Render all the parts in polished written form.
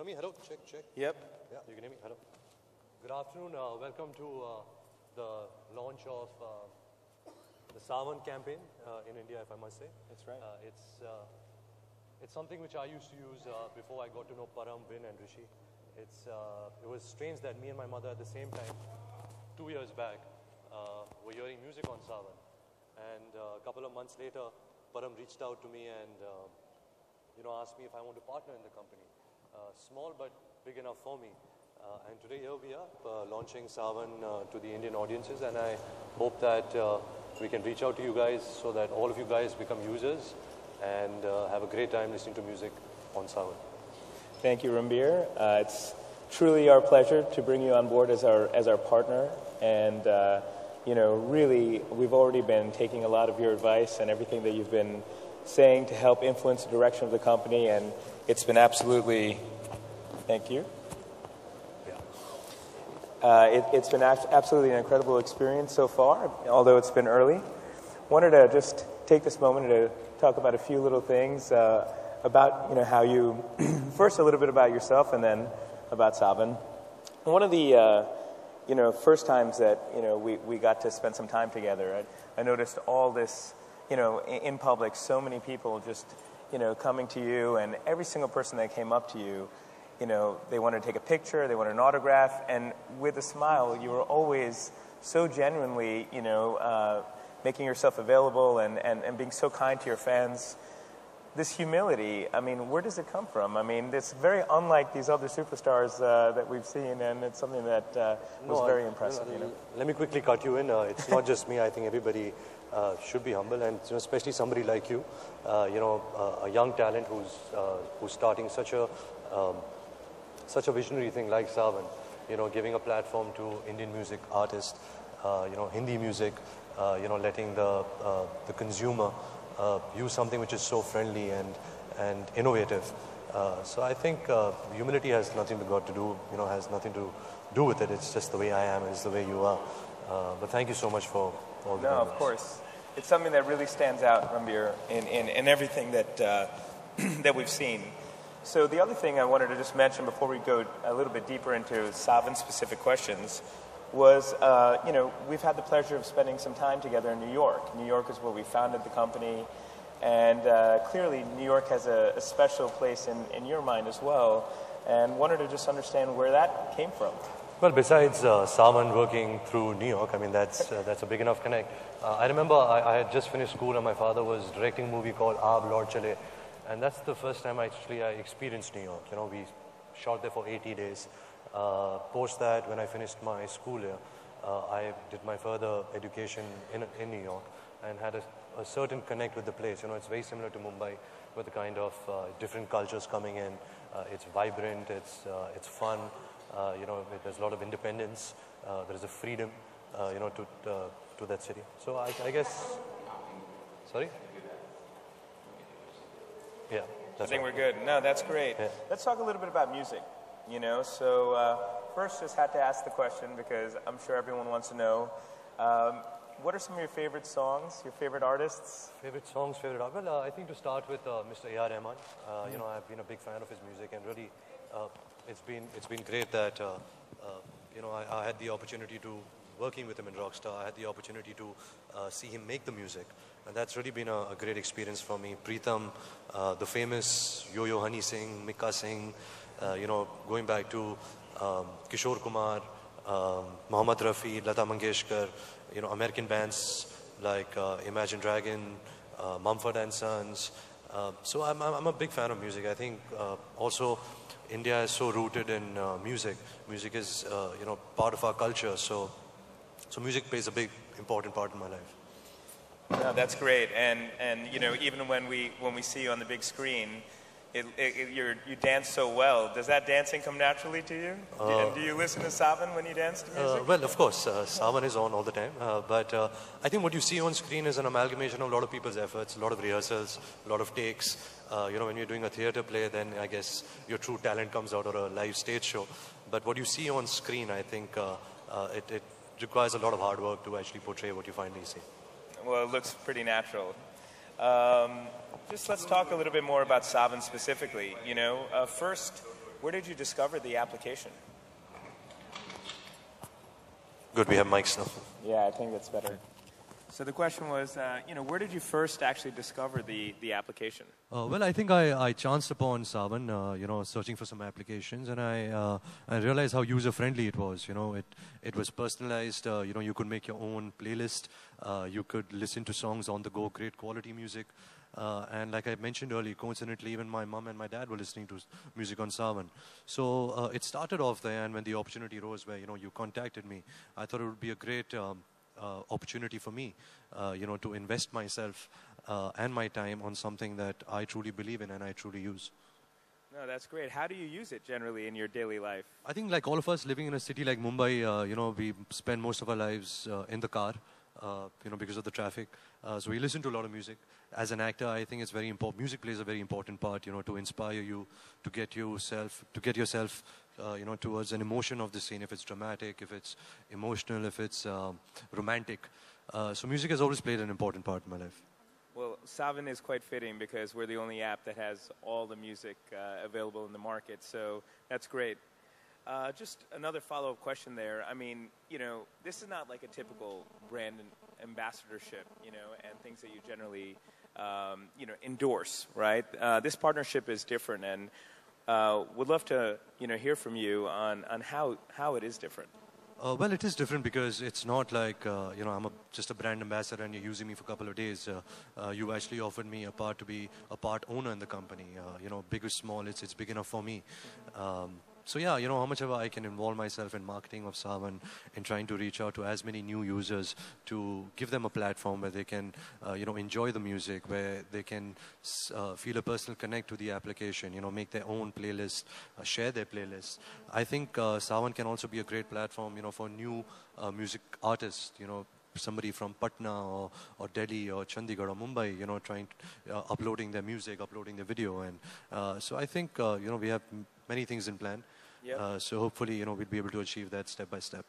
hear me? Hello? Check, check. Yep. Yeah, you can hear me? Hello. Good afternoon. Welcome to the launch of the Saavn campaign in India, if I must say. That's right. It's something which I used to use before I got to know Param, Vin, and Rishi. It was strange that me and my mother at the same time, 2 years back, were hearing music on Saavn. And a couple of months later, Param reached out to me and asked me if I want to partner in the company. Small but big enough for me. And today here we are launching Saavn to the Indian audiences, and I hope that we can reach out to you guys so that all of you guys become users and have a great time listening to music on Saavn. Thank you, Ranbir. It's truly our pleasure to bring you on board as our partner, and really, we've already been taking a lot of your advice and everything that you've been saying to help influence the direction of the company, and it's been absolutely, thank you. It's been absolutely an incredible experience so far, although it's been early. Wanted to just take this moment to talk about a few little things about how you, first a little bit about yourself and then about Saavn. One of the first times that we got to spend some time together, I noticed all this in public, so many people just coming to you, and every single person that came up to you, they wanted to take a picture, they wanted an autograph, and with a smile, you were always so genuinely, making yourself available and being so kind to your fans. This humility, I mean, where does it come from? I mean, it's very unlike these other superstars that we've seen, and it's something that was very impressive. Let me quickly cut you in. It's not just me. I think everybody should be humble, and especially somebody like you, a young talent who's starting such a visionary thing like Saavn, giving a platform to Indian music artists, Hindi music, letting the consumer use something which is so friendly and innovative. So I think humility has nothing has nothing to do with it. It's just the way I am, it's the way you are. But thank you so much for all the comments. Of course. It's something that really stands out, Ranbir, in everything that that we've seen. So the other thing I wanted to just mention before we go a little bit deeper into Saavn-specific questions was, we've had the pleasure of spending some time together in New York. New York is where we founded the company, and clearly New York has a special place in your mind as well, and wanted to just understand where that came from. Well, besides Saavn working through New York, I mean, that's a big enough connect. I remember I had just finished school and my father was directing a movie called Aab Lord Chale. And that's the first time I experienced New York. We shot there for 80 days. Post that, when I finished my school here, I did my further education in New York and had a certain connect with the place. It's very similar to Mumbai, with the kind of different cultures coming in. It's vibrant, it's fun, there's a lot of independence, there is a freedom, to that city. So I guess, sorry? Yeah, I think we're good. No, that's great. Yeah. Let's talk a little bit about music. So first, just had to ask the question because I'm sure everyone wants to know. What are some of your favorite songs? Your favorite artists? Favorite songs, favorite art. Well, I think to start with Mr. A.R. Rahman. I've been a big fan of his music, and really, it's been great that I had the opportunity to working with him in Rockstar. I had the opportunity to see him make the music. And that's really been a great experience for me. Preetham, the famous Yo-Yo Honey Singh, Mikka Singh, going back to Kishore Kumar, Mohammad Rafi, Lata Mangeshkar, American bands like Imagine Dragon, Mumford and Sons. So I'm a big fan of music. I think also India is so rooted in music. Music is part of our culture. So music plays a big important part in my life. No, that's great, and even when we see you on the big screen, you dance so well. Does that dancing come naturally to you? Do you listen to Saavn when you dance to music? Well, of course, Saavn is on all the time. But I think what you see on screen is an amalgamation of a lot of people's efforts, a lot of rehearsals, a lot of takes. When you're doing a theater play, then I guess your true talent comes out, or a live stage show. But what you see on screen, I think it requires a lot of hard work to actually portray what you finally see. Well, it looks pretty natural. Just let's talk a little bit more about Saavn specifically. First, where did you discover the application? Good, we have mics now. Yeah, I think that's better. So the question was, where did you first actually discover the application? Well, I think I chanced upon Saavn, searching for some applications, and I realized how user-friendly it was. It was personalized. You could make your own playlist. You could listen to songs on the go, great quality music. And like I mentioned earlier, coincidentally, even my mom and my dad were listening to music on Saavn. So it started off there, and when the opportunity rose where, you contacted me, I thought it would be a great opportunity for me, to invest myself and my time on something that I truly believe in and I truly use. No, that's great. How do you use it generally in your daily life? I think like all of us living in a city like Mumbai, we spend most of our lives in the car, because of the traffic. So we listen to a lot of music. As an actor, I think it's very important. Music plays a very important part, to inspire you, to get yourself, towards an emotion of the scene, if it's dramatic, if it's emotional, if it's romantic. So music has always played an important part in my life. Well, Saavn is quite fitting because we're the only app that has all the music available in the market, so that's great. Just another follow-up question there. I mean, this is not like a typical brand ambassadorship, and things that you generally, endorse, right? This partnership is different, and would love to, hear from you on how it is different. Well, it is different because it's not like, I'm just a brand ambassador and you're using me for a couple of days. You actually offered me a part to be a part owner in the company. Big or small, it's big enough for me. So yeah, how much ever I can involve myself in marketing of Saavn, in trying to reach out to as many new users, to give them a platform where they can, enjoy the music, where they can feel a personal connect to the application, make their own playlist, share their playlists. I think Saavn can also be a great platform, for new music artists, somebody from Patna or Delhi or Chandigarh or Mumbai, trying uploading their music, uploading their video, and so I think we have many things in plan. Yep. So hopefully, we'll be able to achieve that step by step.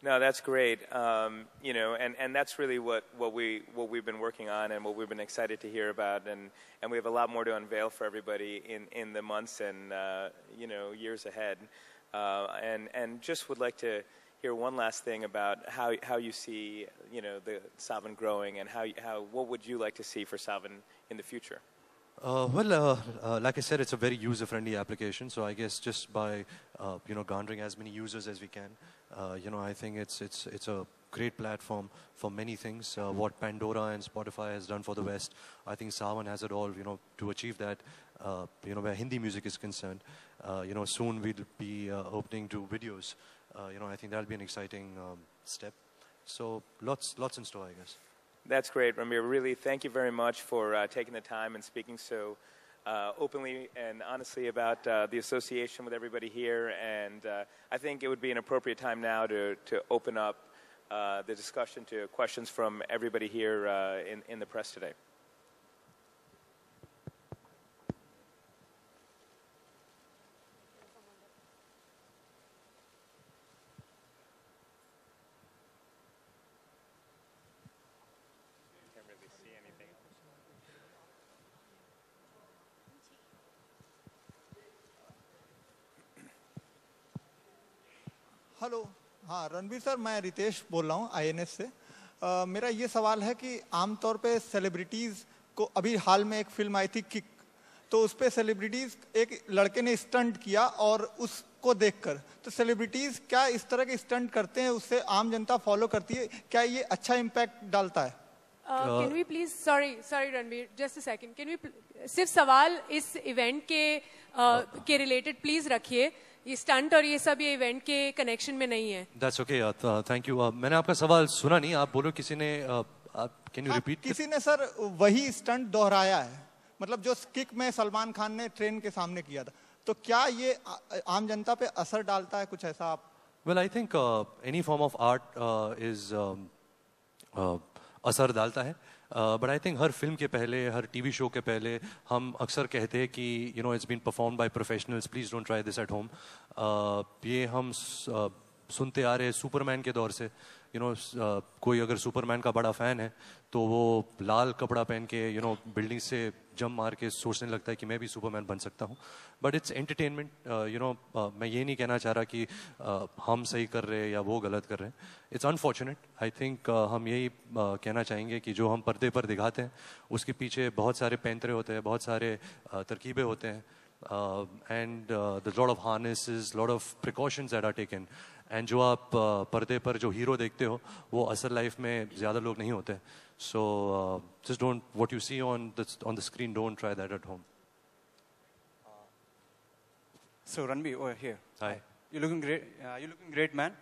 No, that's great. And that's really what we've been working on and what we've been excited to hear about, and we have a lot more to unveil for everybody in the months and years ahead. And just would like to hear one last thing about how you see the Saavn growing, and what would you like to see for Saavn in the future? Like I said, it's a very user-friendly application. So I guess just by garnering as many users as we can, I think it's a great platform for many things. What Pandora and Spotify has done for the West, I think Saavn has it all, to achieve that. Where Hindi music is concerned, soon we'll be opening to videos. I think that'll be an exciting step. So lots in store, I guess. That's great, Ranbir. Really, thank you very much for taking the time and speaking so openly and honestly about the association with everybody here. And I think it would be an appropriate time now to open up the discussion to questions from everybody here in the press today. Hello हाँ Ranbir sir मैं रितेश बोल रहा हूँ INS से मेरा ये सवाल है कि आमतौर पे सेलिब्रिटीज़ को अभी हाल में एक फिल्म आई थी किक तो उस पे सेलिब्रिटीज़ एक लड़के ने स्टंट किया और उसको देखकर तो सेलिब्रिटीज़ क्या इस तरह के स्टंट करते हैं उससे आम जनता फॉलो करती है क्या ये अच्छा इम्पैक्ट डालता है Can we please sorry Ranbir just a second can we सिर्फ सवाल इस इवेंट के रिलेटेड प्लीज रखिए ये स्टंट और ये सब ये इवेंट के कनेक्शन में नहीं है That's okay. Thank you. मैंने आपका सवाल सुना नहीं आप बोलो किसी ने can you repeat किसी ने सर वही स्टंट दोहराया है मतलब जो किक में सलमान खान ने ट्रेन के सामने किया था तो क्या ये आम जनता पे असर डालता है कुछ ऐसा आप Well, I think any form of art is असर डालता है but I think her film के पहले हर टीवी शो के पहले हम अक्सर कहते हैं कि it's been perform by professionals please don't try this at home ये हम सुनते आ रहे हैं सुपरमैन के दौर से कोई अगर सुपरमैन का बड़ा फ़ैन है तो वो लाल कपड़ा पहन के बिल्डिंग से जंप मार के सोचने लगता है कि मैं भी सुपरमैन बन सकता हूँ. But it's entertainment. मैं ये नहीं कहना चाह रहा कि हम सही कर रहे हैं या वो गलत कर रहे हैं. It's unfortunate. आई थिंक हम यही कहना चाहेंगे कि जो हम पर्दे पर दिखाते हैं उसके पीछे बहुत सारे पैंतरे होते हैं, बहुत सारे तरकीबें होते हैं. And there's a lot of harnesses, lot of precautions that are taken. And जो आप पर्दे पर जो हीरो देखते हो वो असल लाइफ में ज़्यादा लोग नहीं होते. So just don't, what you see on the screen, don't try that at home. So Ranbir, over here. Hi. You're looking great. You're looking great, man.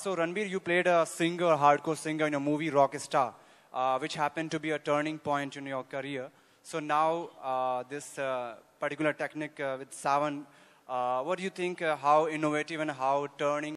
So Ranbir, you played a singer, hardcore singer in a movie Rockstar, which happened to be a turning point in your career. So now this particular technique with Saavn, what do you think? How innovative and how turning